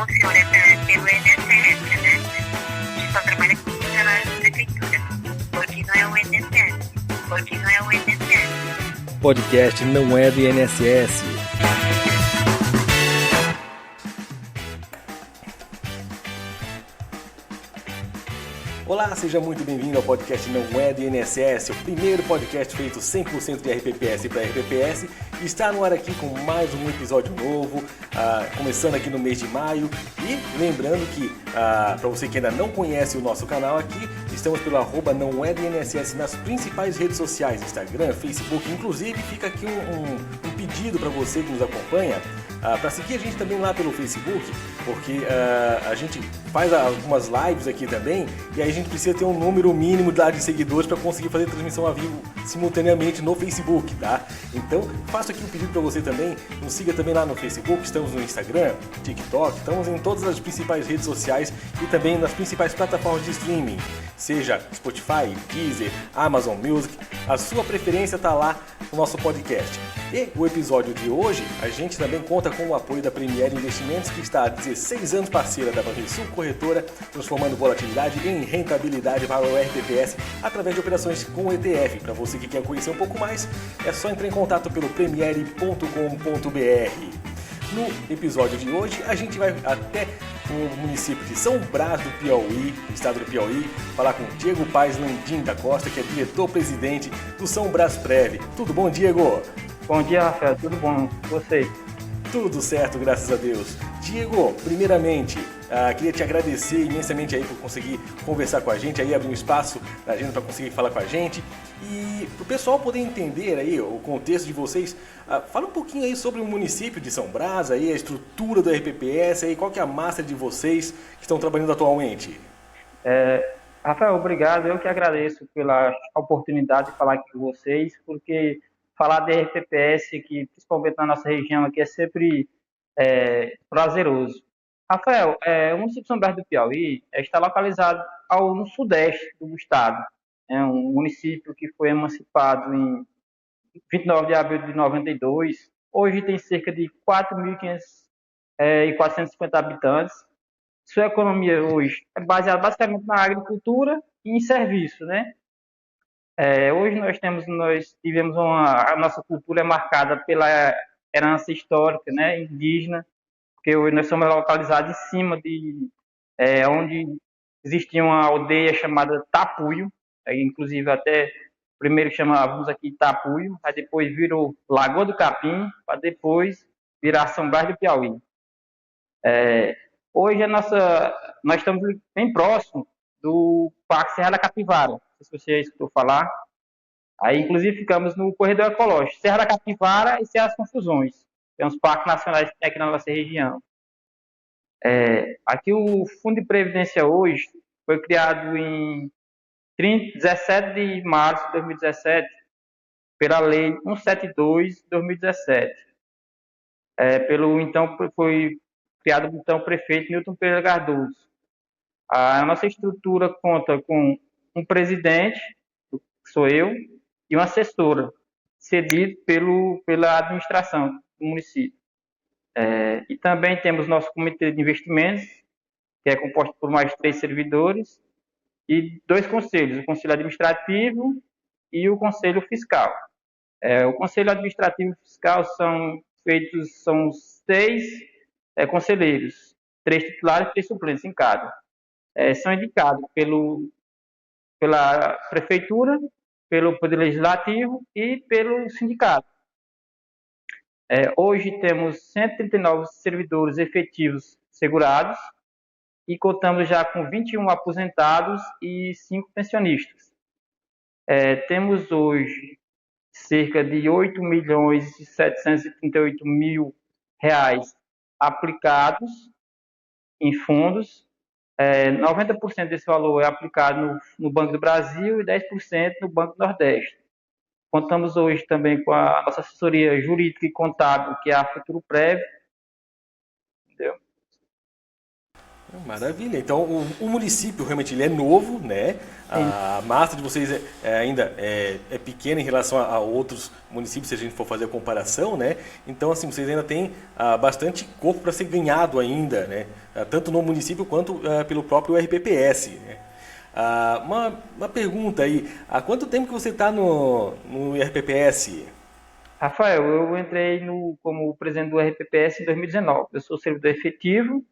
funciona pelo INSS, né? A gente só trabalha com funcionários da prefeitura. Porque não é o INSS. Porque não é o INSS. Podcast não é do INSS. Olá, seja muito bem-vindo ao podcast Não É do INSS, o primeiro podcast feito 100% de RPPS para RPPS. Está no ar aqui com mais um episódio novo, começando aqui no mês de maio. E lembrando que, para você que ainda não conhece o nosso canal aqui, estamos pelo @não é do INSS nas principais redes sociais, Instagram, Facebook. Inclusive, fica aqui um pedido para você que nos acompanha, para seguir a gente também lá pelo Facebook, porque a gente faz algumas lives aqui também, e aí a gente precisa ter um número mínimo de seguidores para conseguir fazer transmissão ao vivo simultaneamente no Facebook, tá? Então, faço aqui um pedido para você também, nos siga também lá no Facebook, estamos no Instagram, TikTok, estamos em todas as principais redes sociais e também nas principais plataformas de streaming, seja Spotify, Deezer, Amazon Music, a sua preferência está lá no nosso podcast. E o episódio de hoje, a gente também conta com o apoio da Premier Investimentos, que está há 16 anos parceira da Banrisul Corretora, transformando volatilidade em rentabilidade para o RPPS através de operações com ETF. Para você que quer conhecer um pouco mais, é só entrar em contato pelo premier.com.br. No episódio de hoje, a gente vai até o município de São Brás do Piauí, estado do Piauí, falar com Diego Paes Landim da Costa, que é diretor-presidente do São Brás Prev. Tudo bom, Diego? Bom dia, Rafael. Tudo bom com você? Tudo certo, graças a Deus. Diego, primeiramente, queria te agradecer imensamente aí por conseguir conversar com a gente, aí abrir um espaço na agenda para conseguir falar com a gente. E para o pessoal poder entender aí o contexto de vocês, fala um pouquinho aí sobre o município de São Brás, aí a estrutura do RPPS, aí qual que é a massa de vocês que estão trabalhando atualmente. Rafael, obrigado. Eu que agradeço pela oportunidade de falar aqui com vocês, porque falar de RPPS, que principalmente na nossa região aqui, é sempre prazeroso. Rafael, o município de São Brás do Piauí está localizado no sudeste do estado. É um município que foi emancipado em 29 de abril de 92. Hoje tem cerca de 4.450 habitantes. Sua economia hoje é baseada basicamente na agricultura e em serviço, né? Hoje nós tivemos a nossa cultura é marcada pela herança histórica, né, indígena, porque hoje nós somos localizados em cima de onde existia uma aldeia chamada Tapuio, inclusive até primeiro chamávamos aqui Tapuio, aí depois virou Lagoa do Capim, para depois virar São Brás do Piauí. Hoje nós estamos bem próximo do Parque Serra da Capivara, não sei se você escutou falar. Aí, inclusive, ficamos no corredor ecológico, Serra da Capivara e Serra das Confusões. Tem uns parques nacionais que tem aqui na nossa região. Aqui o Fundo de Previdência hoje foi criado em 17 de março de 2017 pela Lei 172 de 2017. Foi criado o então prefeito Newton Pereira Cardoso. A nossa estrutura conta com um presidente, que sou eu, e uma assessora, cedido pela administração do município. E também temos nosso comitê de investimentos, que é composto por mais 3 servidores, e 2 conselhos, o Conselho Administrativo e o Conselho Fiscal. O Conselho Administrativo e Fiscal são 6 conselheiros, 3 titulares e 3 suplentes em cada. São indicados pela Prefeitura, pelo Poder Legislativo e pelo Sindicato. Hoje temos 139 servidores efetivos segurados e contamos já com 21 aposentados e 5 pensionistas. Temos hoje cerca de 8.738.000 reais aplicados em fundos. 90% desse valor é aplicado no Banco do Brasil e 10% no Banco do Nordeste. Contamos hoje também com a nossa assessoria jurídica e contábil, que é a Futuro Prev. Entendeu? Maravilha. Então, o município realmente ele é novo, né? A massa de vocês ainda é pequena em relação a outros municípios, se a gente for fazer a comparação, né? Então, assim, vocês ainda têm bastante corpo para ser ganhado ainda, né? Tanto no município quanto pelo próprio RPPS, né? Uma pergunta aí, há quanto tempo que você está no RPPS? Rafael, eu entrei como presidente do RPPS em 2019. Eu sou servidor efetivo.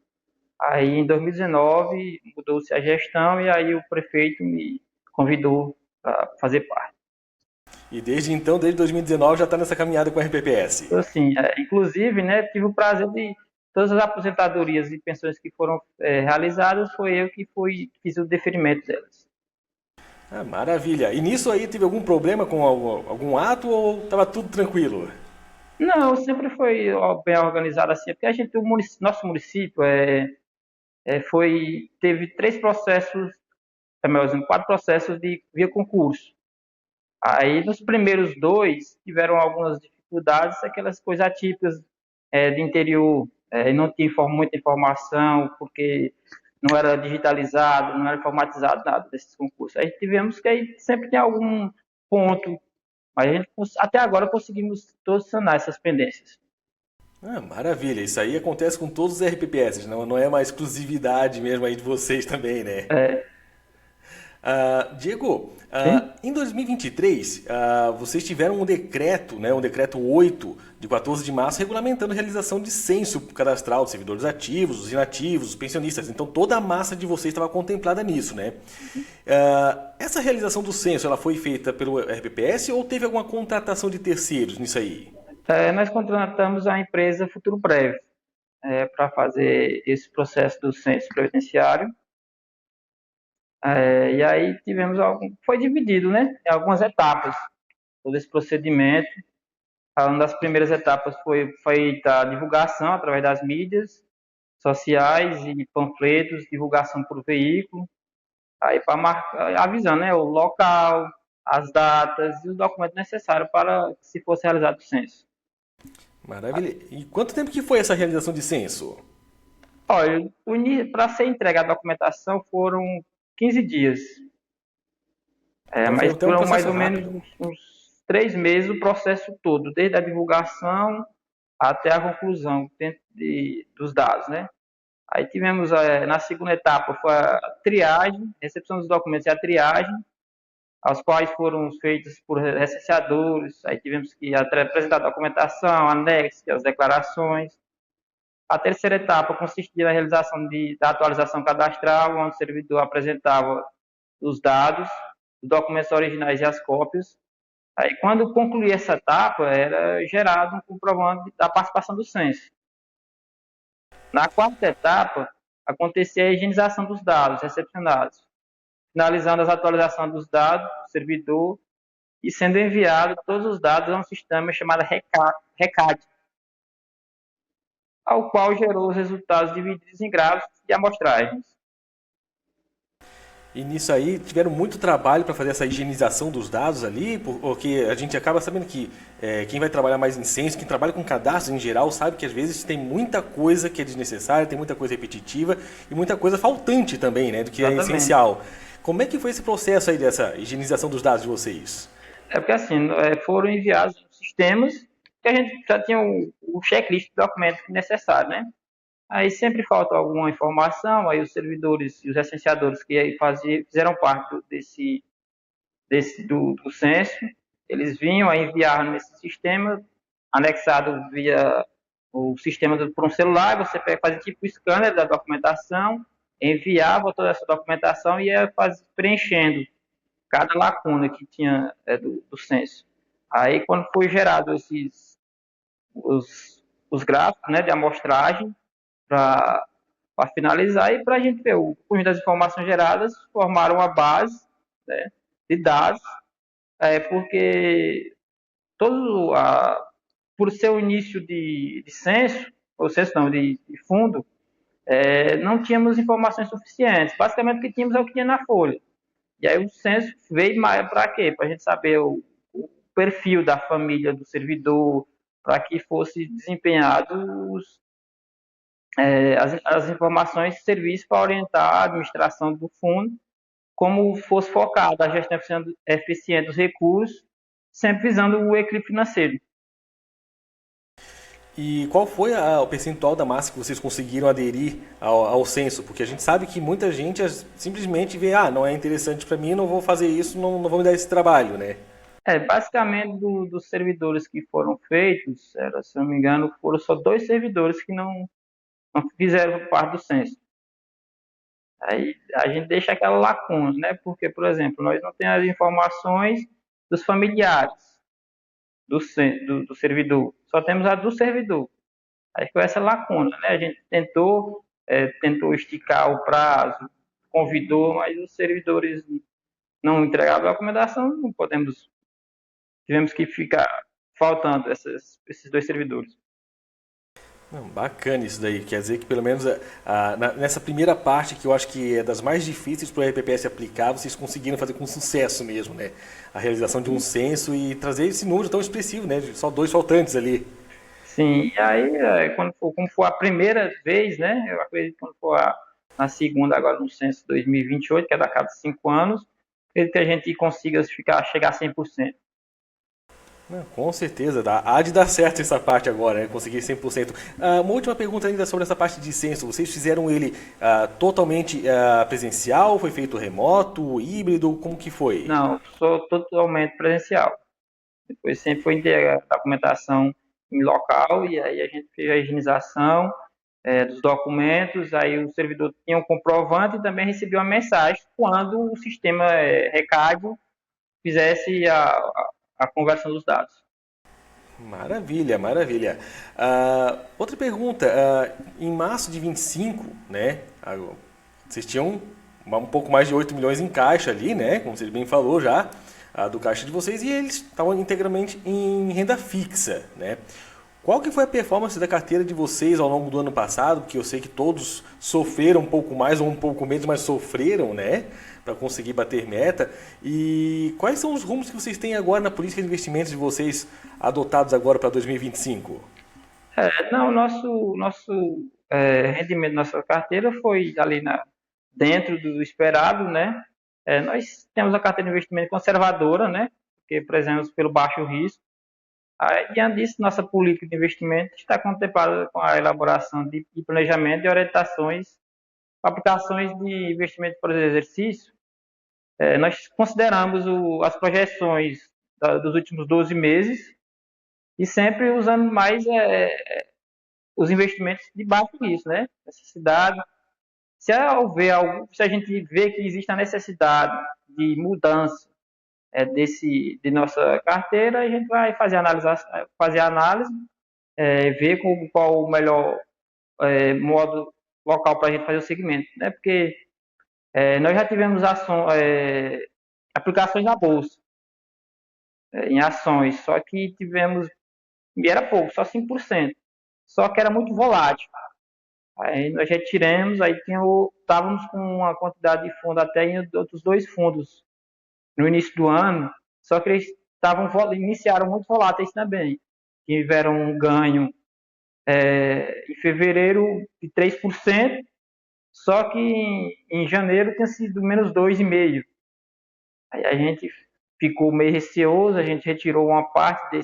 Aí, em 2019, mudou-se a gestão e aí o prefeito me convidou para fazer parte. E desde então, desde 2019, já está nessa caminhada com o RPPS. Então, assim, inclusive, né, tive o prazer de todas as aposentadorias e pensões que foram realizadas, foi eu que fiz o deferimento delas. Maravilha. E nisso aí teve algum problema com algum ato ou estava tudo tranquilo? Não, sempre foi bem organizado assim, porque a gente, nosso município teve 3 processos, melhor dizendo, 4 processos de via concurso. Aí, nos primeiros 2, tiveram algumas dificuldades, aquelas coisas atípicas de interior, não tinha muita informação, porque não era digitalizado, não era informatizado nada desses concursos. Aí tivemos que aí sempre tem algum ponto, mas a gente, até agora conseguimos todos sanar essas pendências. Maravilha. Isso aí acontece com todos os RPPS, não é uma exclusividade mesmo aí de vocês também, né? É, Diego, sim? em 2023, vocês tiveram um decreto, né, um decreto 8 de 14 de março, regulamentando a realização de censo cadastral de servidores ativos, os inativos, os pensionistas. Então toda a massa de vocês estava contemplada nisso, né? Essa realização do censo, ela foi feita pelo RPPS ou teve alguma contratação de terceiros nisso aí? Nós contratamos a empresa Futuro Breve para fazer esse processo do censo previdenciário. E aí foi dividido, né, em algumas etapas, todo esse procedimento. Uma das primeiras etapas foi feita a divulgação através das mídias sociais e panfletos, divulgação por veículo, aí para avisando, né, o local, as datas e os documentos necessários para que se fosse realizado o censo. Maravilha. E quanto tempo que foi essa realização de censo? Olha, para ser entregue a documentação foram 15 dias. Então foi Mas até um foram mais processo ou menos rápido. uns 3 meses o processo todo, desde a divulgação até a conclusão dos dados, né? Aí tivemos, na segunda etapa, foi a triagem, recepção dos documentos e a triagem, aos quais foram feitos por recenseadores, aí tivemos que apresentar a documentação, anexos, as declarações. A terceira etapa consistia na realização da atualização cadastral, onde o servidor apresentava os dados, os documentos originais e as cópias. Aí, quando concluía essa etapa, era gerado um comprovante da participação do censo. Na quarta etapa, acontecia a higienização dos dados recepcionados, finalizando as atualizações dos dados do servidor e sendo enviado todos os dados a um sistema chamado RECAD, ao qual gerou os resultados divididos em gráficos de amostragens. E nisso aí tiveram muito trabalho para fazer essa higienização dos dados ali, porque a gente acaba sabendo que quem vai trabalhar mais em censo, quem trabalha com cadastros em geral, sabe que às vezes tem muita coisa que é desnecessária, tem muita coisa repetitiva e muita coisa faltante também, né, do que é essencial. Como é que foi esse processo aí dessa higienização dos dados de vocês? Porque assim, foram enviados sistemas que a gente já tinha o checklist de documentos necessário, né? Aí sempre falta alguma informação, aí os servidores e os recenseadores que aí fizeram parte do censo, eles vinham a enviar nesse sistema, anexado via o sistema por um celular, você fazia tipo o scanner da documentação, enviava toda essa documentação e ia preenchendo cada lacuna que tinha do censo. Aí quando foi gerado os gráficos, né, de amostragem, para finalizar e para a gente ver o conjunto das informações geradas formaram uma base, né, de dados, porque por ser o início de censo, ou censo não, de fundo, não tínhamos informações suficientes. Basicamente o que tínhamos é o que tinha na folha. E aí o censo veio para quê? Para a gente saber o perfil da família do servidor, para que fosse desempenhado as informações servissem para orientar a administração do fundo, como fosse focada a gestão eficiente dos recursos, sempre visando o equilíbrio financeiro. E qual foi o percentual da massa que vocês conseguiram aderir ao censo? Porque a gente sabe que muita gente simplesmente vê, não é interessante para mim, não vou fazer isso, não vou me dar esse trabalho, né? Basicamente, dos servidores que foram feitos, se não me engano, foram só 2 servidores que não fizeram parte do censo. Aí a gente deixa aquela lacuna, né? Porque, por exemplo, nós não temos as informações dos familiares do servidor, só temos a do servidor. Aí ficou essa lacuna, né? A gente tentou esticar o prazo, convidou, mas os servidores não entregavam a recomendação, não podemos, tivemos que ficar faltando esses 2 servidores. Não, bacana isso daí, quer dizer que pelo menos nessa primeira parte, que eu acho que é das mais difíceis para o RPPS aplicar, vocês conseguiram fazer com sucesso mesmo, né? A realização de um censo e trazer esse número tão expressivo, né? Só 2 faltantes ali. Sim, e aí, como for a primeira vez, né? Eu acredito que quando for na segunda, agora no censo 2028, que é da cada 5 anos, acredito que a gente consiga chegar a 100%. Não, com certeza, há de dar certo essa parte agora, né? Conseguir 100%. Uma última pergunta ainda sobre essa parte de censo. Vocês fizeram ele totalmente presencial? Foi feito remoto, híbrido? Como que foi? Não, sou totalmente presencial. Depois sempre foi entregue a documentação em local e aí a gente fez a higienização dos documentos, aí o servidor tinha um comprovante e também recebeu uma mensagem quando o sistema Recado fizesse a conversão dos dados. Maravilha, maravilha. Outra pergunta, em março de 25, né, vocês tinham um pouco mais de 8 milhões em caixa ali, né, como você bem falou já, do caixa de vocês, e eles estavam integralmente em renda fixa, né? Qual que foi a performance da carteira de vocês ao longo do ano passado? Porque eu sei que todos sofreram um pouco mais ou um pouco menos, mas sofreram, né? Para conseguir bater meta. E quais são os rumos que vocês têm agora na política de investimentos de vocês adotados agora para 2025? Não, nosso rendimento da nossa carteira foi ali dentro do esperado, né? Nós temos a carteira de investimento conservadora, né? Porque prezamos pelo baixo risco. Diante disso, nossa política de investimento está contemplada com a elaboração de planejamento e orientações, aplicações de investimento por exercício. Nós consideramos as projeções dos últimos 12 meses e sempre usando mais os investimentos de baixo risco, né? Necessidade. Se a gente vê que existe a necessidade de mudança de nossa carteira, a gente vai fazer a análise, ver qual o melhor modo local para a gente fazer o segmento, né? Porque nós já tivemos aplicações na bolsa, em ações, só que e era pouco, só 5%, só que era muito volátil. Aí nós retiramos, aí estávamos com uma quantidade de fundo até em outros 2 fundos no início do ano, só que eles iniciaram muito voláteis também. Tiveram um ganho em fevereiro de 3%, só que em janeiro tinha sido menos 2,5%. Aí a gente ficou meio receoso, a gente retirou uma parte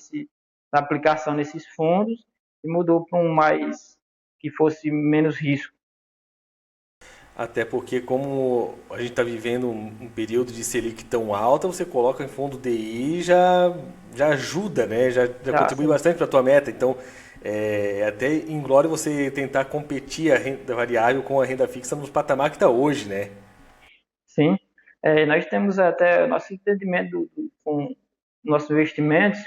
da aplicação nesses fundos e mudou para um mais que fosse menos risco. Até porque como a gente está vivendo um período de Selic tão alta, você coloca em fundo DI já ajuda, né? Já contribui bastante para a tua meta. Então, até inglório você tentar competir a renda variável com a renda fixa nos patamar que está hoje, né? Sim. Nós temos até o nosso entendimento com nossos investimentos,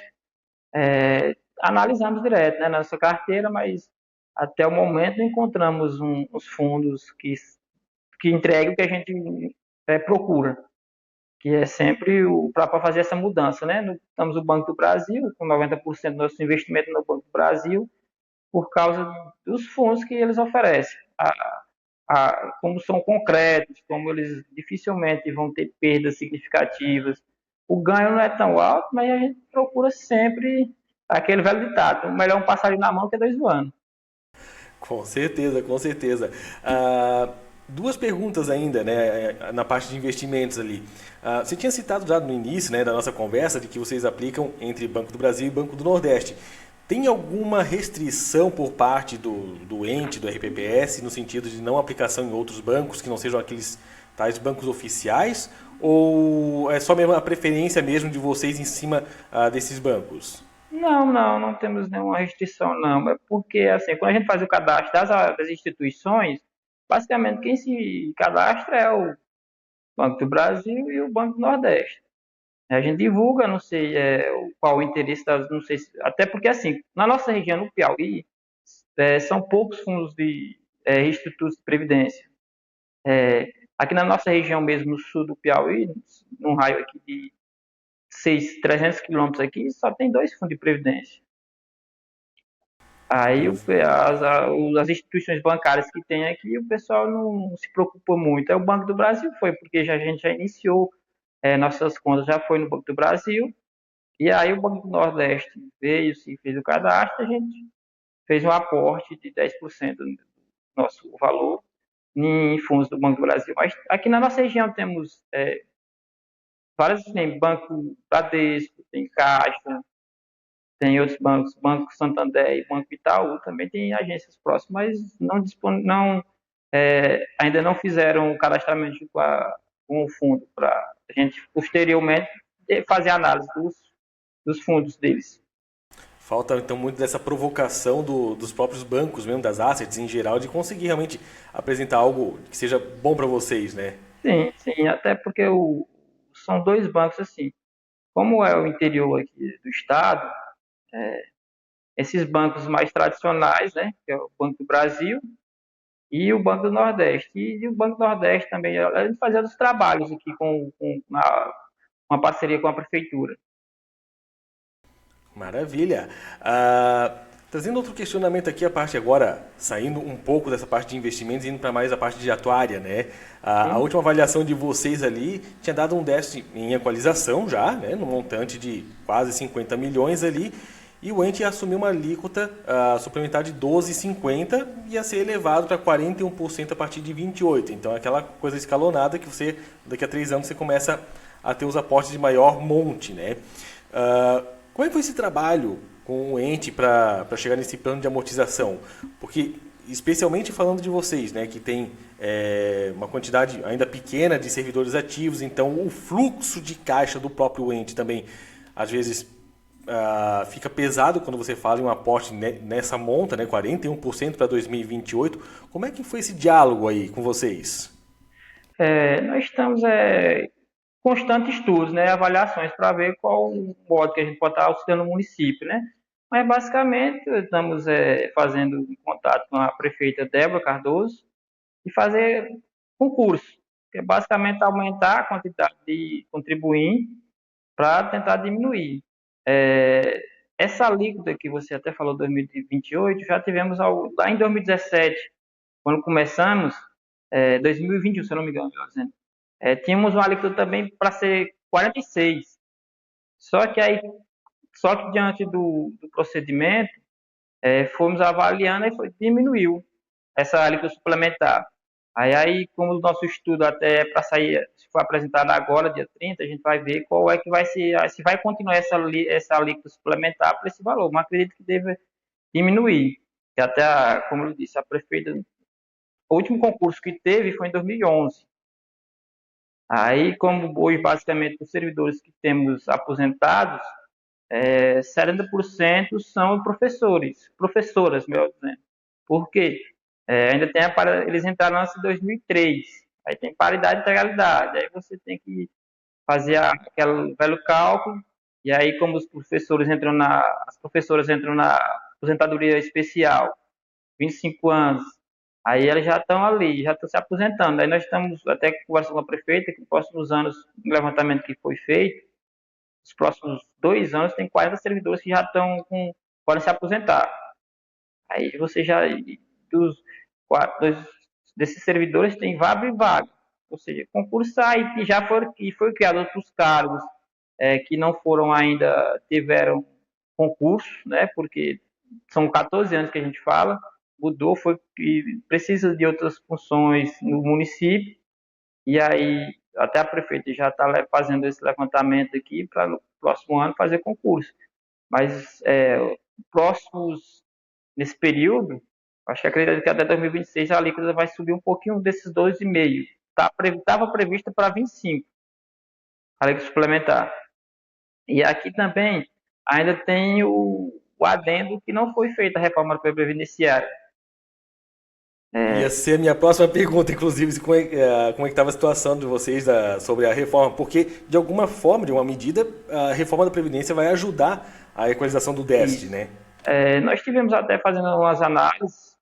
analisamos direto, né, na nossa carteira, mas até o momento não encontramos uns fundos que entreguem o que a gente procura, que é sempre para fazer essa mudança, né? Estamos no Banco do Brasil, com 90% do nosso investimento no Banco do Brasil, por causa dos fundos que eles oferecem. Como são concretos, como eles dificilmente vão ter perdas significativas. O ganho não é tão alto, mas a gente procura sempre aquele velho ditado: melhor um passarinho na mão que 2 voando. Com certeza, com certeza. Duas perguntas ainda, né, na parte de investimentos ali. Você tinha citado já no início, né, da nossa conversa de que vocês aplicam entre Banco do Brasil e Banco do Nordeste. Tem alguma restrição por parte do ente, do RPPS, no sentido de não aplicação em outros bancos que não sejam aqueles tais bancos oficiais? Ou é só mesmo a preferência mesmo de vocês em cima desses bancos? Não temos nenhuma restrição, não. É porque, assim, quando a gente faz o cadastro das instituições, basicamente quem se cadastra é o Banco do Brasil e o Banco do Nordeste. A gente divulga, não sei qual o interesse das, não sei, até porque, assim, na nossa região, no Piauí, são poucos fundos de institutos de previdência. Aqui na nossa região mesmo, no sul do Piauí, num raio aqui de 300 quilômetros aqui, só tem 2 fundos de previdência. Aí as instituições bancárias que tem aqui, o pessoal não se preocupa muito. O Banco do Brasil foi, porque a gente já iniciou, nossas contas já foi no Banco do Brasil, e aí o Banco do Nordeste veio, se fez o cadastro, a gente fez um aporte de 10% do nosso valor em fundos do Banco do Brasil. Mas aqui na nossa região temos vários, tem Banco Bradesco, tem Caixa, tem outros bancos, Banco Santander e Banco Itaú, também tem agências próximas, mas ainda não fizeram o cadastramento com o fundo para a gente posteriormente fazer a análise dos fundos deles. Falta então muito dessa provocação dos próprios bancos mesmo, das assets em geral, de conseguir realmente apresentar algo que seja bom para vocês, né? Sim, até porque são 2 bancos assim. Como é o interior aqui do estado, esses bancos mais tradicionais, né, que é o Banco do Brasil e o Banco do Nordeste. E o Banco do Nordeste também, ele fazia os trabalhos aqui com uma parceria com a prefeitura. Maravilha. Trazendo outro questionamento aqui, a parte agora, saindo um pouco dessa parte de investimentos e indo para mais a parte de atuária, né? A última avaliação de vocês ali tinha dado um déficit em equalização já, né? No montante de quase 50 milhões ali, e o ente assumiu uma alíquota suplementar de 12,50 e ia ser elevado para 41% a partir de 28%. Então, é aquela coisa escalonada que você, daqui a 3 anos, você começa a ter os aportes de maior monte, né? Como é que foi esse trabalho com o ente para chegar nesse plano de amortização? Porque, especialmente falando de vocês, né, que tem uma quantidade ainda pequena de servidores ativos, então o fluxo de caixa do próprio ente também, às vezes, fica pesado quando você fala em um aporte nessa monta, né, 41% para 2028. Como é que foi esse diálogo aí com vocês? Nós estamos constantes estudos, né, avaliações para ver qual o modo que a gente pode estar auxiliando o município, né? Mas basicamente estamos fazendo contato com a prefeita Débora Cardoso e fazer concurso, que é basicamente aumentar a quantidade de contribuintes para tentar diminuir. Essa alíquota que você até falou, 2028, já tivemos lá em 2017, quando começamos, 2021, se eu não me engano, melhor dizendo, tínhamos uma alíquota também para ser 46. Só que diante do procedimento, fomos avaliando e diminuiu essa alíquota suplementar. Aí, como o nosso estudo até para sair, se for apresentado agora, dia 30, a gente vai ver qual é que vai ser, se vai continuar essa alíquota suplementar para esse valor, mas acredito que deve diminuir. E até, como eu disse, a prefeita, o último concurso que teve foi em 2011. Aí, como hoje, basicamente, os servidores que temos aposentados, 70% são professoras, melhor dizendo. Por quê? Ainda tem eles entraram em 2003, aí tem paridade e integralidade, aí você tem que fazer aquele velho cálculo, e aí como as professoras entram na aposentadoria especial, 25 anos, aí elas já estão ali, já estão se aposentando. Aí nós estamos até conversando com a prefeita que nos próximos anos, no levantamento que foi feito, nos próximos 2 anos tem 40 servidores que já podem se aposentar. Aí você já, desses servidores tem vaga e vaga. Ou seja, concursar e foi criado outros cargos que não foram ainda, tiveram concurso, né? Porque são 14 anos que a gente fala, mudou foi que precisa de outras funções no município, e aí até a prefeita já está fazendo esse levantamento aqui para no próximo ano fazer concurso. Mas próximos, nesse período, acho que acredito que até 2026 a alíquota vai subir um pouquinho desses 12,5. Estava prevista para 25, a alíquota suplementar. E aqui também ainda tem o adendo que não foi feita a reforma previdenciária. Ia ser a minha próxima pergunta, inclusive, como é que estava a situação de vocês sobre a reforma, porque de alguma forma, de uma medida, a reforma da Previdência vai ajudar a equalização do déficit, Isso. né? Nós tivemos até fazendo umas análises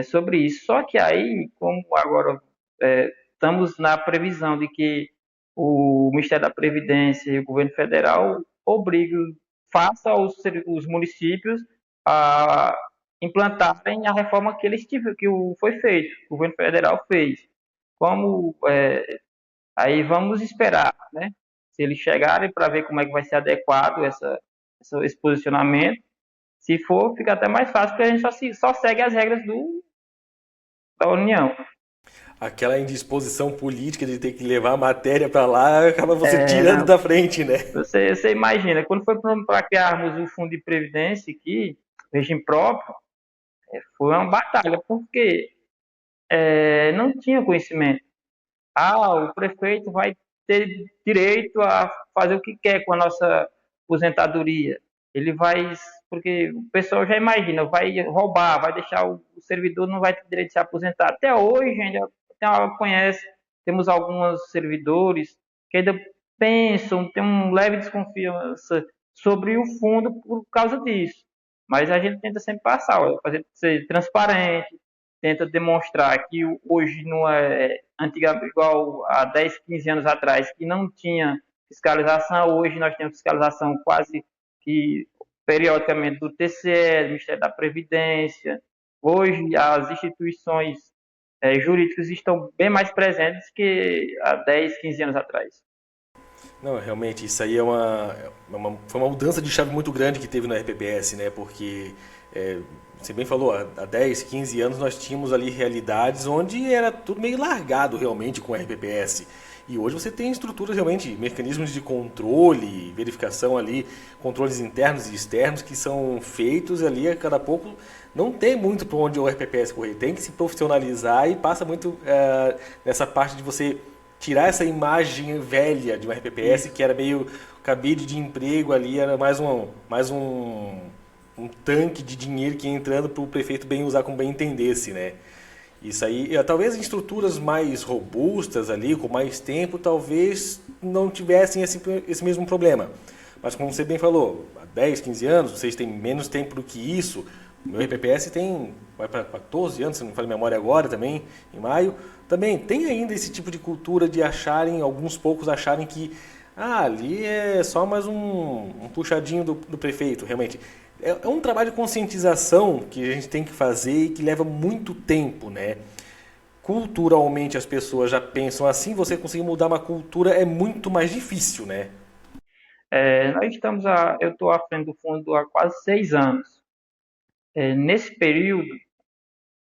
sobre isso, só que aí, como agora estamos na previsão de que o Ministério da Previdência e o governo federal faça os municípios a implantarem a reforma que foi feito, que o governo federal fez. Como aí vamos esperar, né? Se eles chegarem para ver como é que vai ser adequado esse posicionamento. Se for, fica até mais fácil, porque a gente só segue as regras da União. Aquela indisposição política de ter que levar a matéria para lá acaba você tirando da frente, né? Você imagina, quando foi para criarmos o Fundo de Previdência aqui, regime próprio, foi uma batalha, porque não tinha conhecimento. O prefeito vai ter direito a fazer o que quer com a nossa aposentadoria. Ele vai, porque o pessoal já imagina, vai roubar, vai deixar o servidor, não vai ter direito de se aposentar. Até hoje ainda conhece, temos alguns servidores que ainda pensam, tem um leve desconfiança sobre o fundo por causa disso. Mas a gente tenta sempre passar, fazer ser transparente, tenta demonstrar que hoje não é antigamente igual há 10, 15 anos atrás, que não tinha fiscalização. Hoje nós temos fiscalização quase que periodicamente do TCE, do Ministério da Previdência. Hoje as instituições jurídicas estão bem mais presentes que há 10, 15 anos atrás. Não, realmente, isso aí foi uma mudança de chave muito grande que teve no RPPS, né? Porque, você bem falou, há 10, 15 anos nós tínhamos ali realidades onde era tudo meio largado realmente com o RPPS. E hoje você tem estruturas realmente, mecanismos de controle, verificação ali, controles internos e externos que são feitos ali a cada pouco. Não tem muito para onde o RPPS correr, tem que se profissionalizar e passa muito nessa parte de você tirar essa imagem velha de um RPPS que era meio cabide de emprego ali, era mais um tanque de dinheiro que ia entrando para o prefeito bem usar como bem entendesse, né? Isso aí, talvez em estruturas mais robustas ali, com mais tempo, talvez não tivessem esse mesmo problema. Mas como você bem falou, há 10, 15 anos, vocês têm menos tempo do que isso. O meu RPPS vai para 14 anos, se não me falha a memória agora também, em maio. Também tem ainda esse tipo de cultura de alguns poucos acharem que ali é só mais um puxadinho do prefeito, realmente. É um trabalho de conscientização que a gente tem que fazer e que leva muito tempo, né? Culturalmente as pessoas já pensam assim, você conseguir mudar uma cultura é muito mais difícil, né? Eu estou à frente do fundo há quase 6 anos. Nesse período,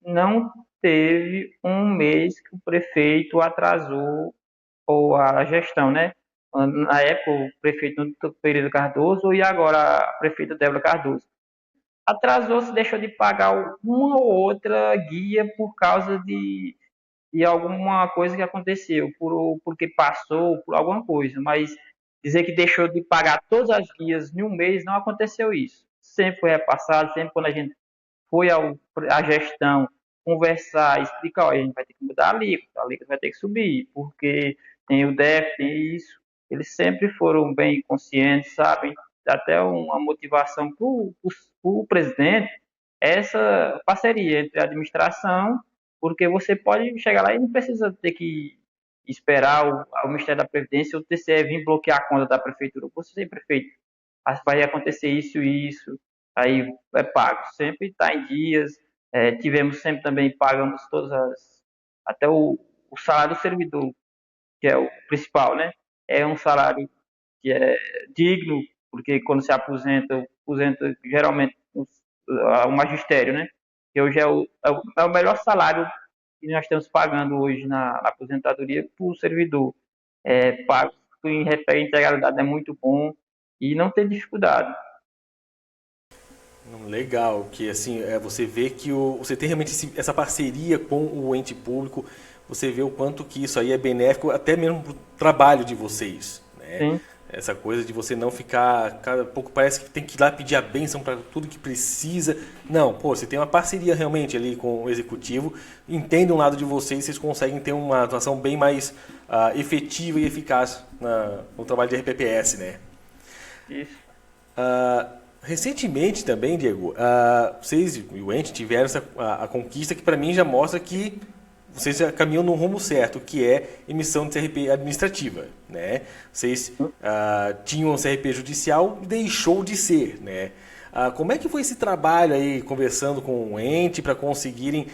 não teve um mês que o prefeito atrasou, ou a gestão, né? Na época, o prefeito Pereira Cardoso e agora a prefeita Débora Cardoso. Atrasou, se deixou de pagar uma ou outra guia por causa de alguma coisa que aconteceu, porque passou, por alguma coisa. Mas dizer que deixou de pagar todas as guias em um mês, não aconteceu isso. Sempre foi repassado, sempre quando a gente foi à gestão conversar, explicar, olha, a gente vai ter que mudar a alíquota vai ter que subir, porque tem o DEF, tem isso. Eles sempre foram bem conscientes, sabem, até uma motivação para o presidente, essa parceria entre a administração, porque você pode chegar lá e não precisa ter que esperar o Ministério da Previdência ou o TCE vir bloquear a conta da prefeitura. Você é prefeito, vai acontecer isso e isso, aí é pago. Sempre está em dias. Tivemos sempre também, pagamos até o salário do servidor, que é o principal, né? É um salário que é digno, porque quando se aposenta geralmente o magistério, né? que hoje é o melhor salário que nós estamos pagando hoje na aposentadoria para o servidor. Pago em integralidade é muito bom e não tem dificuldade. Legal, que assim, você vê que você tem realmente essa parceria com o ente público, você vê o quanto que isso aí é benéfico até mesmo para o trabalho de vocês, né? Sim, Essa coisa de você não ficar, cada pouco parece que tem que ir lá pedir a bênção para tudo que precisa. Não, pô, você tem uma parceria realmente ali com o executivo, entende um lado de vocês, vocês conseguem ter uma atuação bem mais efetiva e eficaz no trabalho de RPPS, né? isso. Recentemente também, Diego, vocês e o ente tiveram a conquista que para mim já mostra que vocês já caminham no rumo certo, que é emissão de CRP administrativa, né? Vocês tinham um CRP judicial e deixou de ser, né? Como é que foi esse trabalho aí, conversando com o ente, para conseguirem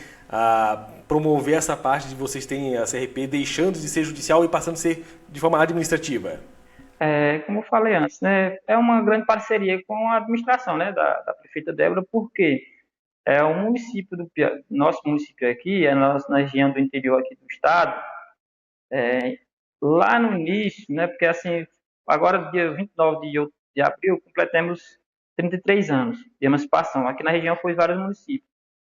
promover essa parte de vocês terem a CRP deixando de ser judicial e passando a ser de forma administrativa? Como eu falei antes, né, é uma grande parceria com a administração, né, da prefeita Débora, porque é um município nosso município aqui, na região do interior aqui do estado, lá no início, né, porque assim, agora dia 29 de abril, completamos 33 anos de emancipação. Aqui na região foi vários municípios.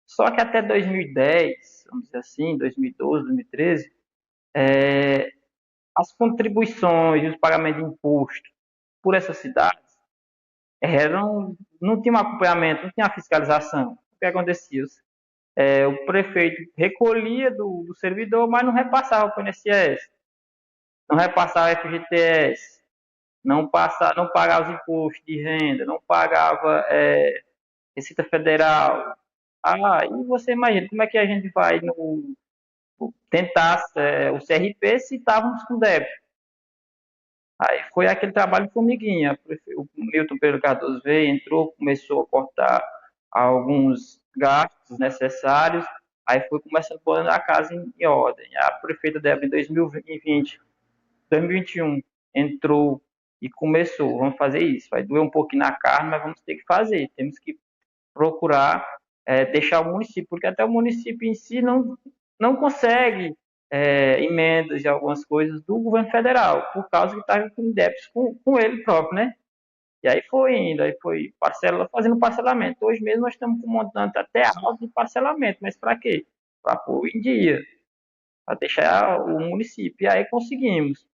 Só que até 2010, vamos dizer assim, 2012, 2013, as contribuições e os pagamentos de imposto por essas cidades não tinha um acompanhamento, não tinha uma fiscalização. O que acontecia? O prefeito recolhia do servidor, mas não repassava para o INSS, não repassava FGTS, não pagava os impostos de renda, não pagava Receita Federal. E você imagina como é que a gente vai tentar o CRP se estávamos com débito. Aí foi aquele trabalho de formiguinha. O Milton Pedro Cardoso veio, entrou, começou a cortar alguns gastos necessários, aí foi começando a pôr a casa em ordem. A prefeita Débora, em 2020, 2021, entrou e começou, vamos fazer isso. Vai doer um pouquinho na carne, mas vamos ter que fazer. Temos que procurar deixar o município, porque até o município em si não consegue emendas de algumas coisas do governo federal, por causa que estava com débitos com ele próprio, né? E aí foi indo, aí foi fazendo parcelamento. Hoje mesmo nós estamos com um montante até alto de parcelamento, mas para quê? Para pôr em dia, para deixar o município. E aí conseguimos.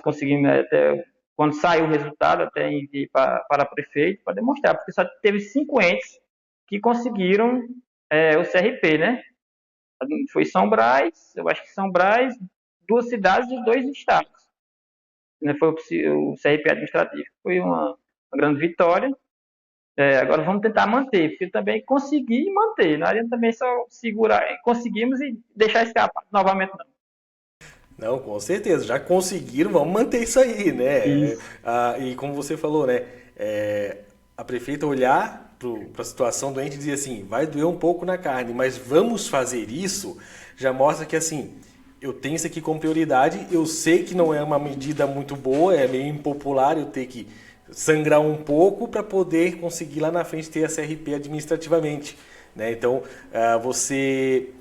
Conseguimos até, quando saiu o resultado, até enviei para prefeito para demonstrar, porque só teve 5 entes que conseguiram o CRP, né? Foi São Brás, eu acho que São Brás, 2 cidades e 2 estados. Foi o CRP administrativo. Foi uma grande vitória. Agora vamos tentar manter, porque também consegui manter. Não adianta também só segurar, conseguimos e deixar escapar novamente, não. Não, com certeza, já conseguiram, vamos manter isso aí, né? E como você falou, né? A prefeita olhar para a situação doente e dizer assim, vai doer um pouco na carne, mas vamos fazer isso, já mostra que assim, eu tenho isso aqui como prioridade, eu sei que não é uma medida muito boa, é meio impopular eu ter que sangrar um pouco para poder conseguir lá na frente ter a CRP administrativamente, né? Então, você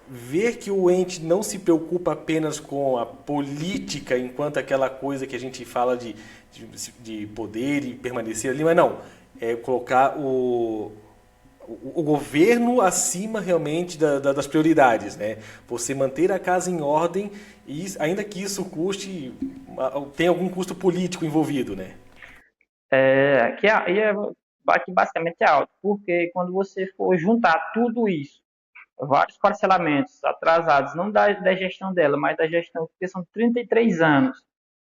ver que o ente não se preocupa apenas com a política enquanto aquela coisa que a gente fala de poder e permanecer ali, mas não, é colocar o governo acima realmente das prioridades, né? Você manter a casa em ordem e ainda que isso custe, tem algum custo político envolvido, né? Aqui basicamente é alto, porque quando você for juntar tudo isso, vários parcelamentos atrasados, não da gestão dela, mas da gestão, porque são 33 anos.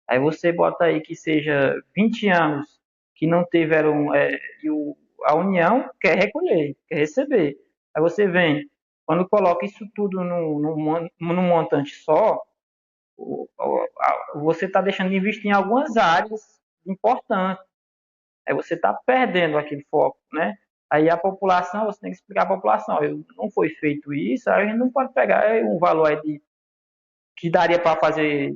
Aí você bota aí que seja 20 anos que não tiveram, a União quer recolher, quer receber. Aí você vem, quando coloca isso tudo num montante só, você está deixando de investir em algumas áreas importantes. Aí você está perdendo aquele foco, né? Aí a população, você tem que explicar à população, não foi feito isso, aí a gente não pode pegar um valor aí que daria para fazer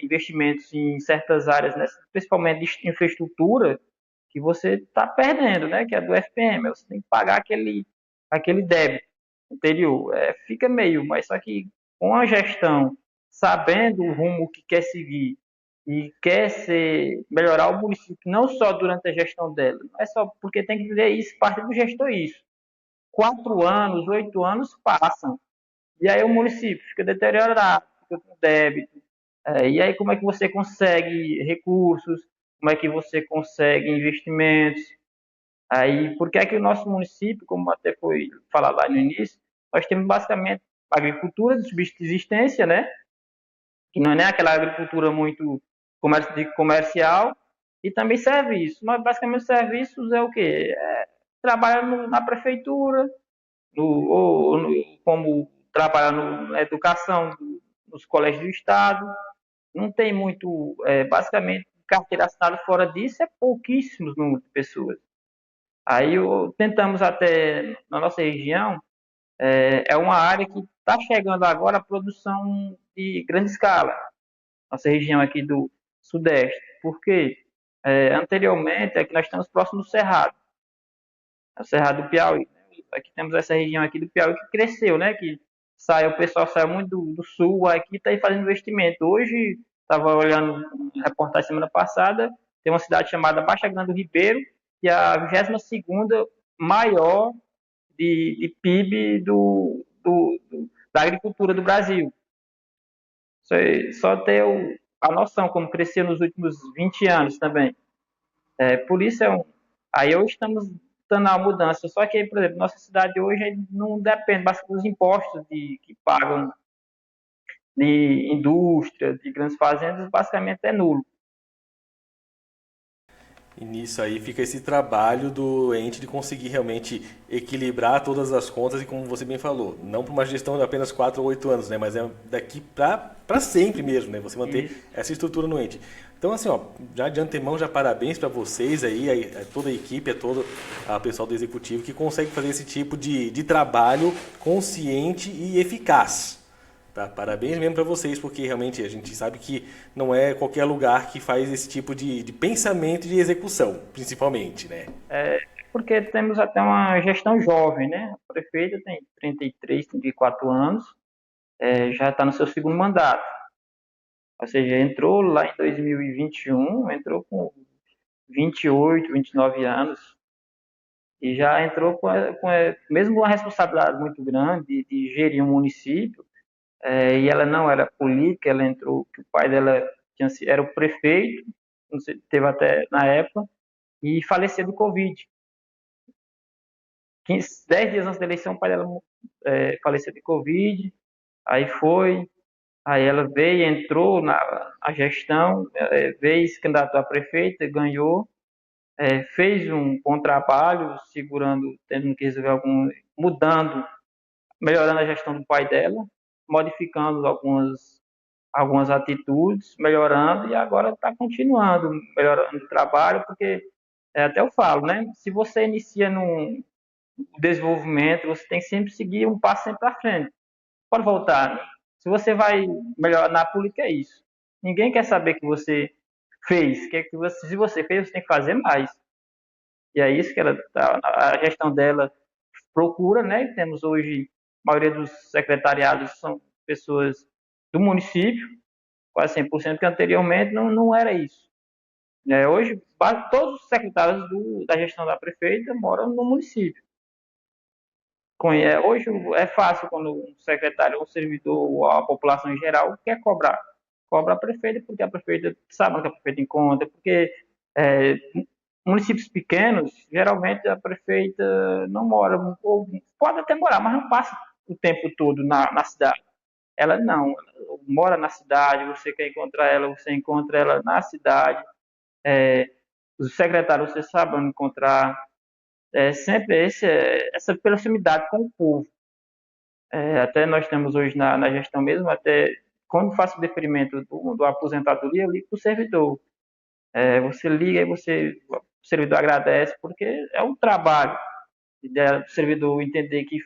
investimentos em certas áreas, né, principalmente de infraestrutura, que você está perdendo, né? Que é do FPM. Você tem que pagar aquele débito anterior. Fica meio, mas só que com a gestão, sabendo o rumo que quer seguir e quer melhorar o município, não só durante a gestão dela, não é só porque tem que ver isso, parte do gestor isso. 4 anos, 8 anos passam, e aí o município fica deteriorado, fica com débito. E aí como é que você consegue recursos? Como é que você consegue investimentos? Aí, por que é que o nosso município, como até foi falado lá no início, nós temos basicamente agricultura de subsistência, né? Que não é nem aquela agricultura muito comercial, e também serviços. Mas basicamente serviços é o quê? Trabalha na prefeitura, como trabalha na educação, nos colégios do estado. Não tem muito, basicamente, carteira assinada fora disso, é pouquíssimos número de pessoas. Aí tentamos até, na nossa região, é uma área que está chegando agora a produção de grande escala, nossa região aqui do Sudeste. Porque anteriormente, aqui nós estamos próximos do Cerrado, o Cerrado do Piauí. Aqui temos essa região aqui do Piauí que cresceu, né? Que o pessoal saiu muito do sul, aqui está aí fazendo investimento. Hoje, estava olhando reportagem semana passada, tem uma cidade chamada Baixa Grande do Ribeiro, que é a 22ª maior de PIB da agricultura do Brasil. Só ter a noção como cresceu nos últimos 20 anos também. Por isso aí hoje estamos dando uma mudança. Só que, por exemplo, nossa cidade hoje não depende bastante dos impostos que pagam de indústria, de grandes fazendas, basicamente é nulo. E nisso aí fica esse trabalho do ente de conseguir realmente equilibrar todas as contas e, como você bem falou, não para uma gestão de apenas 4 ou 8 anos, né? Mas é daqui para sempre mesmo, né? Você manter essa estrutura no ente. Então, assim, ó, já de antemão, já parabéns para vocês aí, toda a equipe, todo o pessoal do executivo que consegue fazer esse tipo de trabalho consciente e eficaz. Tá? Parabéns mesmo para vocês, porque realmente a gente sabe que não é qualquer lugar que faz esse tipo de pensamento e de execução, principalmente, né? Porque temos até uma gestão jovem, né? A prefeita tem 33, 34 anos, já está no seu segundo mandato. Ou seja, entrou lá em 2021, entrou com 28, 29 anos, e já entrou mesmo com uma responsabilidade muito grande de gerir um município. E ela não era política, ela entrou, que o pai dela era o prefeito, não sei, teve até na época, e faleceu do Covid. 10 dias antes da eleição, o pai dela faleceu de Covid, aí ela veio, entrou na gestão, veio se candidatou a prefeita, ganhou, fez um bom trabalho, segurando, tendo que resolver mudando, melhorando a gestão do pai dela, modificando algumas atitudes, melhorando, e agora está continuando melhorando o trabalho, porque até eu falo, né? Se você inicia num desenvolvimento, você tem que sempre seguir um passo sempre para frente. Pode voltar, né? Se você vai melhorar na política, é isso. Ninguém quer saber que você fez, se você fez, você tem que fazer mais. E é isso que a gestão dela procura, né? Temos hoje, a maioria dos secretariados são pessoas do município, quase 100%, que anteriormente não era isso. Hoje, todos os secretários da gestão da prefeita moram no município. Hoje é fácil quando um secretário ou um servidor ou a população em geral quer cobrar. Cobra a prefeita, porque a prefeita sabe que a prefeita encontra, porque municípios pequenos, geralmente a prefeita não mora, ou pode até morar, mas não passa o tempo todo na cidade. Ela não, ela mora na cidade, você quer encontrar ela, você encontra ela na cidade. Os secretários, você sabe onde encontrar. Sempre essa proximidade com o povo. Até nós temos hoje na gestão mesmo, até quando faço o deferimento do aposentadoria, eu ligo para o servidor. Você liga e o servidor agradece, porque é um trabalho do servidor entender que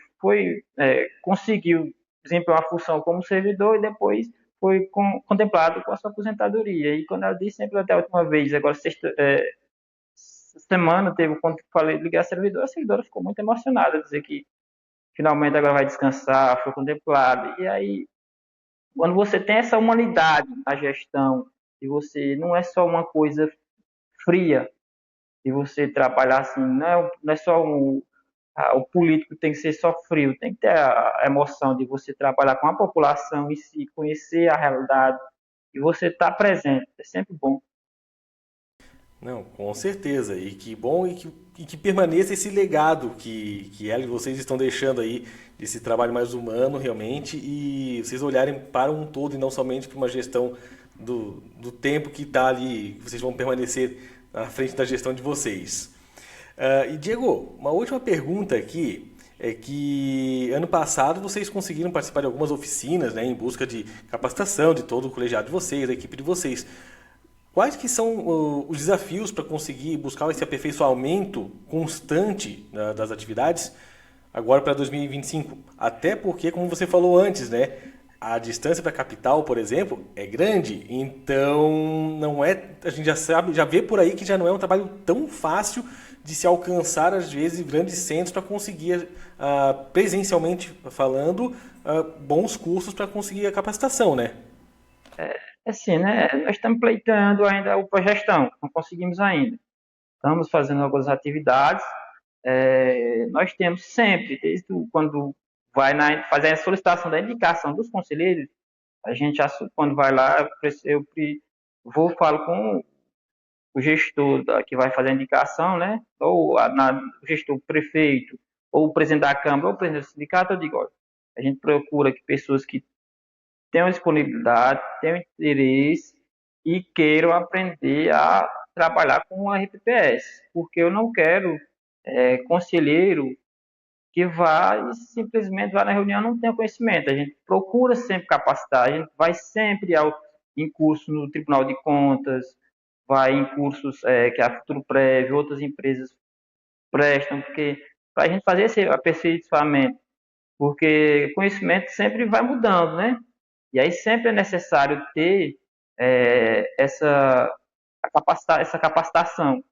conseguiu desempenhar uma função como servidor e depois foi contemplado com a sua aposentadoria. E quando ela disse sempre até a última vez, agora semana teve quando falei ligar a servidora ficou muito emocionada, dizer que finalmente agora vai descansar, foi contemplado. E aí, quando você tem essa humanidade na gestão, e você não é só uma coisa fria, e você trabalhar assim, não é só o político tem que ser só frio, tem que ter a emoção de você trabalhar com a população e se conhecer a realidade, e você estar presente, é sempre bom. Não, com certeza. E que bom e que permaneça esse legado que ela e vocês estão deixando aí, desse trabalho mais humano realmente, e vocês olharem para um todo e não somente para uma gestão do tempo que está ali, que vocês vão permanecer na frente da gestão de vocês. E Diego, uma última pergunta aqui é que ano passado vocês conseguiram participar de algumas oficinas, né, em busca de capacitação de todo o colegiado de vocês, da equipe de vocês. Quais que são os desafios para conseguir buscar esse aperfeiçoamento constante das atividades agora para 2025? Até porque, como você falou antes, né, a distância para a capital, por exemplo, é grande, então não é, a gente já sabe, já vê por aí que já não é um trabalho tão fácil de se alcançar às vezes grandes centros para conseguir presencialmente falando bons cursos para conseguir a capacitação, né? Assim, né? Nós estamos pleiteando ainda o progestão, não conseguimos ainda. Estamos fazendo algumas atividades. Nós temos sempre, desde quando vai fazer a solicitação da indicação dos conselheiros, a gente já, quando vai lá, eu falo com o gestor que vai fazer a indicação, né? Ou o gestor, o prefeito, ou o presidente da Câmara, ou o presidente do sindicato, eu digo, olha, a gente procura que pessoas que tenham disponibilidade, tenham interesse e queiram aprender a trabalhar com a RPPS, porque eu não quero conselheiro que vá e simplesmente vá na reunião e não tenha conhecimento. A gente procura sempre capacitar, a gente vai sempre em curso no Tribunal de Contas, vai em cursos que a Futuro Prévio, outras empresas prestam, porque para a gente fazer esse aperfeiçoamento, porque conhecimento sempre vai mudando, né? E aí sempre é necessário ter essa capacitação.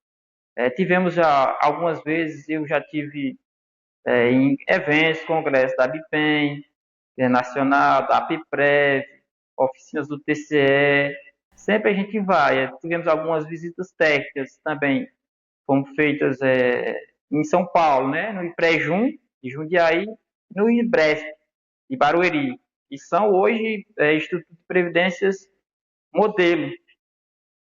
Tivemos já algumas vezes, eu já tive em eventos, congressos da BIPEM, Nacional, da APIPREV, oficinas do TCE, sempre a gente vai. Tivemos algumas visitas técnicas também, foram feitas em São Paulo, né, no IPREJUM, de Jundiaí, no IBRESP, de Barueri, que são hoje institutos de previdências modelo.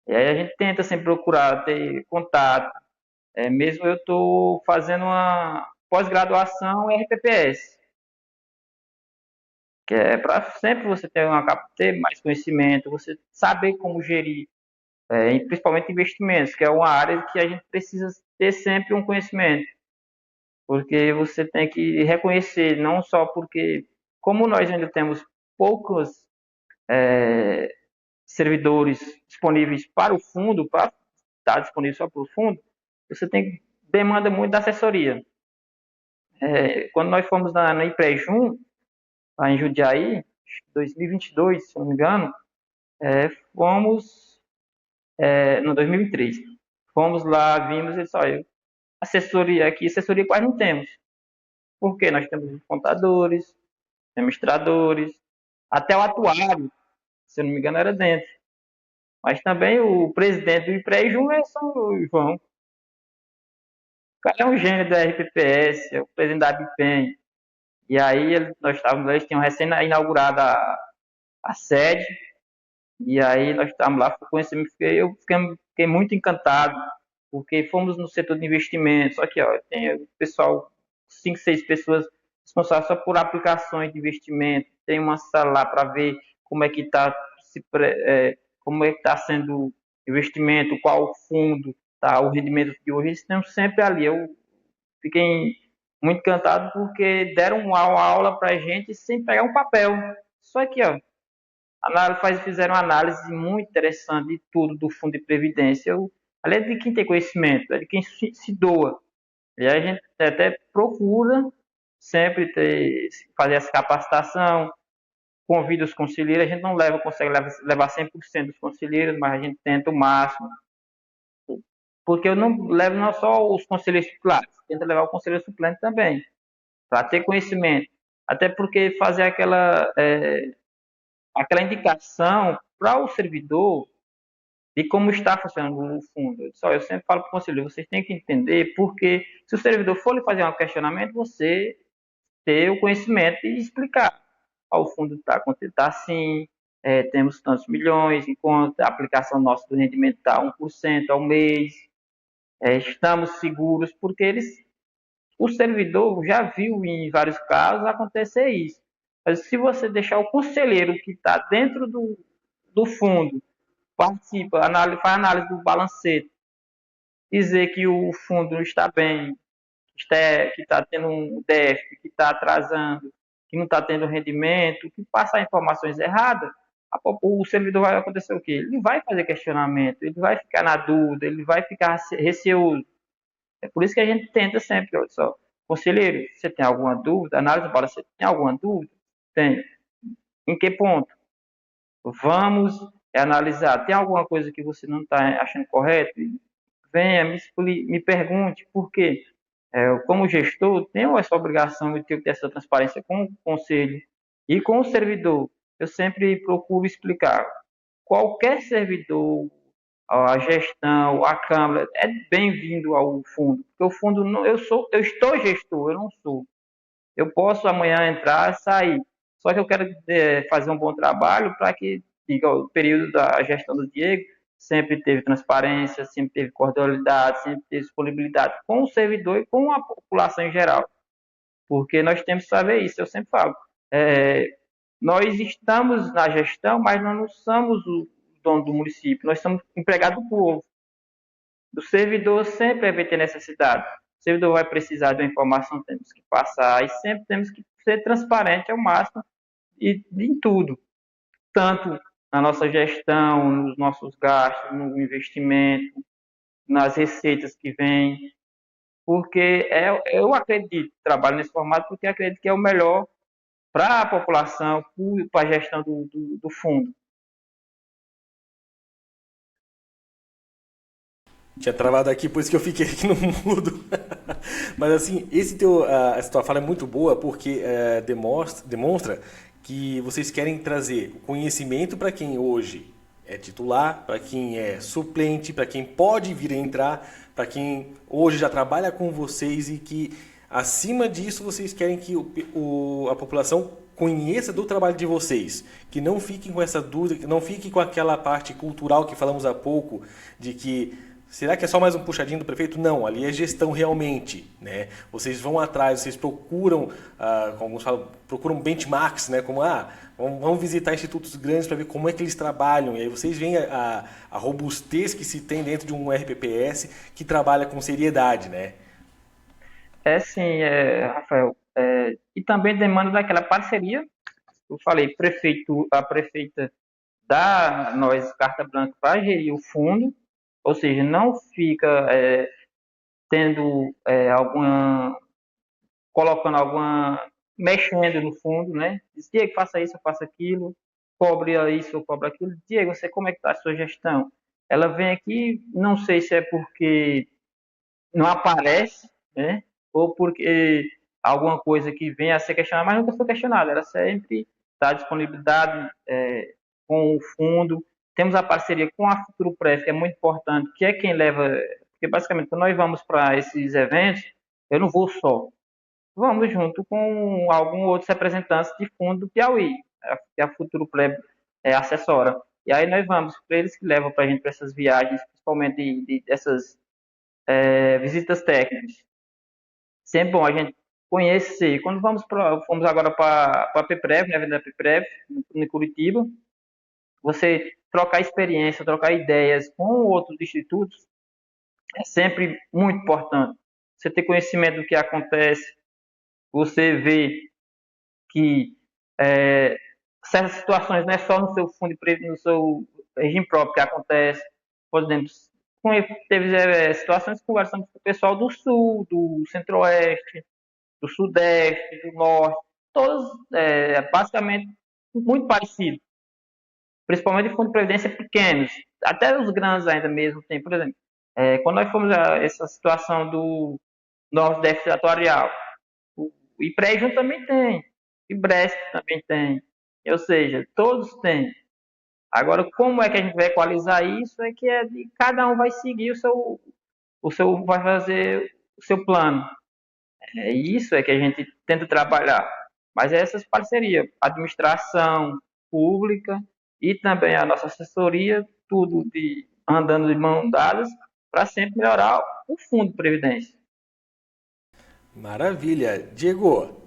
E aí a gente tenta sempre procurar ter contato. Mesmo eu estou fazendo uma pós-graduação em RPPS, que é para sempre você ter mais conhecimento, você saber como gerir, e principalmente investimentos, que é uma área que a gente precisa ter sempre um conhecimento, porque você tem que reconhecer, não só porque, como nós ainda temos poucos servidores disponíveis para o fundo, para estar disponível só para o fundo, você demanda muito da assessoria. Quando nós fomos no IPREJUM, lá em Jundiaí, 2022, se não me engano, fomos, no 2023, fomos lá, vimos e disse, olha, assessoria quase não temos, porque nós temos contadores, administradores, até o atuário, se eu não me engano, era dentro. Mas também o presidente do IPREJUM é São João. O cara é um gênio da RPPS, é o presidente da BIPEM. E aí eles tinham recém-inaugurado a sede, e aí nós estávamos lá, eu fiquei muito encantado, porque fomos no setor de investimentos, só que ó, tem o pessoal, 5, 6 pessoas responsáveis só por aplicações de investimento, tem uma sala lá para ver como é que está como é que está sendo o investimento, qual o fundo, tá, o rendimento de hoje, estamos sempre ali. Eu fiquei muito encantado porque deram uma aula para a gente sem pegar um papel. Só que, ó, fizeram uma análise muito interessante de tudo do fundo de previdência. Além de quem tem conhecimento, é de quem se doa. E aí a gente até procura sempre fazer essa capacitação, convida os conselheiros, a gente não consegue levar 100% dos conselheiros, mas a gente tenta o máximo. Porque eu não levo não só os conselheiros titulares, tenta levar o conselheiro suplente também. para ter conhecimento, até porque fazer aquela indicação para o servidor de como está funcionando o fundo. Eu sempre falo para o conselheiro, vocês têm que entender, porque se o servidor for lhe fazer um questionamento, você ter o conhecimento e explicar. O fundo está assim, temos tantos milhões em conta, a aplicação nossa do rendimento está 1% ao mês, estamos seguros, porque o servidor já viu em vários casos acontecer isso. Mas se você deixar o conselheiro que está dentro do fundo, participa, faz análise do balancete, dizer que o fundo está bem, que está tendo um déficit, que está atrasando, que não está tendo rendimento, que passar informações erradas, o servidor vai acontecer o quê? Ele vai fazer questionamento, ele vai ficar na dúvida, ele vai ficar receoso. É por isso que a gente tenta sempre, olha só, conselheiro, você tem alguma dúvida? Análise bola, você tem alguma dúvida? Tem. Em que ponto? Vamos analisar. Tem alguma coisa que você não está achando correto? Venha, me pergunte por quê. Eu, como gestor, tenho essa obrigação de ter essa transparência com o conselho e com o servidor. Eu sempre procuro explicar. Qualquer servidor, a gestão, a Câmara, é bem-vindo ao fundo. Porque o fundo, eu estou gestor, eu não sou. Eu posso amanhã entrar e sair. Só que eu quero fazer um bom trabalho para que, diga, o período da gestão do Diego sempre teve transparência, sempre teve cordialidade, sempre teve disponibilidade com o servidor e com a população em geral. Porque nós temos que saber isso, eu sempre falo. Nós estamos na gestão, mas nós não somos o dono do município, nós somos empregados do povo. O servidor sempre vai ter necessidade. O servidor vai precisar de uma informação, temos que passar e sempre temos que ser transparente ao máximo e em tudo, tanto na nossa gestão, nos nossos gastos, no investimento, nas receitas que vêm, porque eu acredito, trabalho nesse formato porque acredito que é o melhor para a população, para a gestão do fundo. Tinha travado aqui, por isso que eu fiquei aqui no mudo. Mas assim, essa tua fala é muito boa porque demonstra que vocês querem trazer o conhecimento para quem hoje é titular, para quem é suplente, para quem pode vir a entrar, para quem hoje já trabalha com vocês e que, acima disso, vocês querem que a população conheça do trabalho de vocês, que não fiquem com essa dúvida, que não fiquem com aquela parte cultural que falamos há pouco, de que será que é só mais um puxadinho do prefeito? Não, ali é gestão realmente, né? Vocês vão atrás, vocês procuram, como alguns falam, procuram benchmarks, né? Como, vamos visitar institutos grandes para ver como é que eles trabalham. E aí vocês veem a robustez que se tem dentro de um RPPS que trabalha com seriedade, né? Sim, Rafael. E também demanda daquela parceria. Eu falei, a prefeita dá nós carta branca para gerir o fundo, ou seja, não fica tendo mexendo no fundo, né? Diz, Diego, faça isso, eu faço aquilo, cobre isso, eu cobro aquilo. Diego, você como é que está a sua gestão? Ela vem aqui, não sei se é porque não aparece, né? Ou porque alguma coisa que venha a ser questionada, mas nunca foi questionada. Ela sempre está disponibilidade com o fundo. Temos a parceria com a Futuroprev, que é muito importante, que é quem leva, porque basicamente quando nós vamos para esses eventos, eu não vou só, vamos junto com alguns outros representantes de fundo do Piauí, que a Futuroprev assessora. E aí nós vamos, para eles que levam para a gente para essas viagens, principalmente dessas visitas técnicas. Sempre bom a gente conhecer. Quando fomos agora para a PPREV, né, a PPREV, em Curitiba, você trocar experiência, trocar ideias com outros institutos é sempre muito importante. Você ter conhecimento do que acontece, você vê que certas situações não é só no seu fundo de previdência, no seu regime próprio que acontece. Por exemplo, teve situações que conversamos com o pessoal do Sul, do Centro-Oeste, do Sudeste, do Norte, todos basicamente muito parecidos. Principalmente fundo de previdência pequenos, até os grandes ainda mesmo tem. Por exemplo, quando nós fomos a essa situação do nosso déficit atuarial, O IPREJUN também tem, o IBRESP também tem, ou seja, todos têm. Agora, como é que a gente vai equalizar isso? É que cada um vai seguir vai fazer o seu plano. É isso é que a gente tenta trabalhar. Mas é essas parcerias, administração pública e também a nossa assessoria, tudo andando de mãos dadas para sempre melhorar o fundo de previdência. Maravilha. Diego,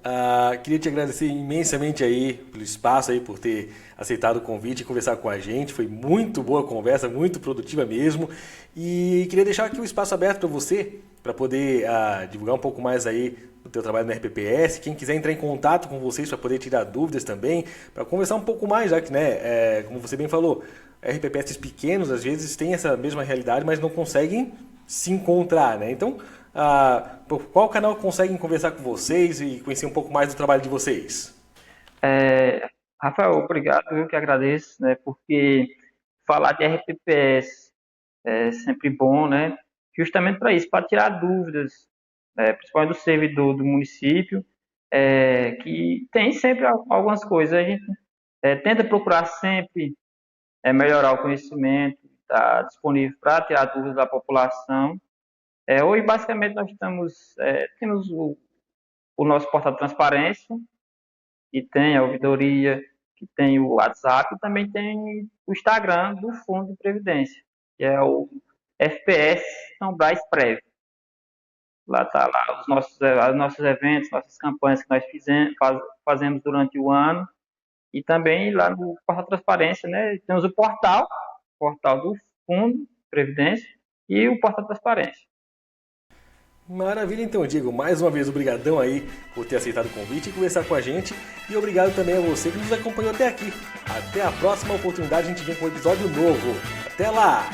queria te agradecer imensamente aí pelo espaço aí, por ter aceitado o convite e conversar com a gente. Foi muito boa a conversa, muito produtiva mesmo. E queria deixar aqui o espaço aberto para você, para poder divulgar um pouco mais aí do teu trabalho na RPPS. Quem quiser entrar em contato com vocês para poder tirar dúvidas também, para conversar um pouco mais, já que, né, como você bem falou, RPPS pequenos às vezes têm essa mesma realidade, mas não conseguem se encontrar, né? Então, por qual canal conseguem conversar com vocês e conhecer um pouco mais do trabalho de vocês? Rafael, obrigado, eu que agradeço, né, porque falar de RPPS é sempre bom, né, justamente para isso, para tirar dúvidas, principalmente do servidor do município, que tem sempre algumas coisas, a gente tenta procurar sempre melhorar o conhecimento, estar disponível para tirar dúvidas da população. Hoje, basicamente, nós temos o nosso portal de transparência, que tem a ouvidoria, que tem o WhatsApp, e também tem o Instagram do Fundo de Previdência, que é o FPS São Brás Prev. Lá está lá os nossos eventos, nossas campanhas que nós fazemos durante o ano, e também lá no portal de transparência, né, temos o portal do Fundo de Previdência e o portal de transparência. Maravilha, então, Diego, mais uma vez, obrigadão aí por ter aceitado o convite e conversar com a gente. E obrigado também a você que nos acompanhou até aqui. Até a próxima oportunidade, a gente vem com um episódio novo. Até lá!